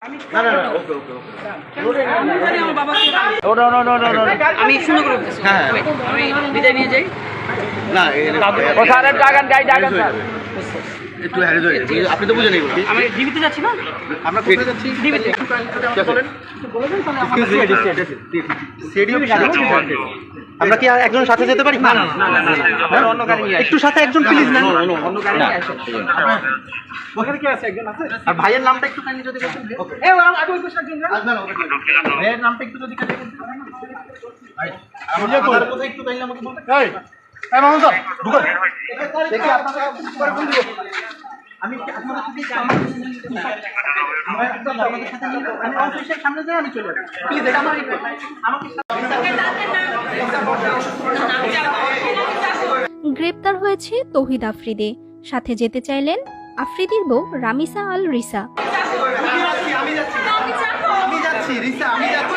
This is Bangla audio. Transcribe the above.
না না না ওকে ওকে ওকে আমি সুন্দর করে বলতেছি। হ্যাঁ আমি বিদায় নিয়ে যাই। না ও স্যারের ডাকান গাই ডাকান স্যার একটু হ্যারেজ হয়ে গেছে আপনি তো বুঝেন এগুলো আমি ডিবিতে যাচ্ছি না, আমরা কোথায় যাচ্ছি ডিবিতে। বলেন আমরা কি একজন সাথে যেতে পারি? না না না অন্য গাড়ি নিয়ে একটু সাথে একজন প্লিজ না অন্য গাড়ি নিয়ে আসো। ওখানে কি আছে একজন আছে আর ভাইয়ের নামটা একটু কাইন্ডলি যদি বলতেন এ আগে ওই পাশে একজন না ভাইয়ের নামটা একটু যদি কাইন্ডলি বলতেন ভাই আমার কোথায় একটু কাইন্ডলি আমাকে বলতে এই এই মামুন স্যার ঢুকো দেখি আপনারা পরে ফোন দিব আমি আপনাদের সাথে আমরা একদম আমাদের সাথে নিয়ে আমি অফিসের সামনে যাই আমি চলে যাব প্লিজ এটা আমাকে গ্রেপ্তার হয়েছে তৌহিদ আফ্রিদি। সাথে যেতে চাইলেন আফ্রিদির বউ রামিসা আল রিসা। আমি যাচ্ছি রিসা আমি যাচ্ছি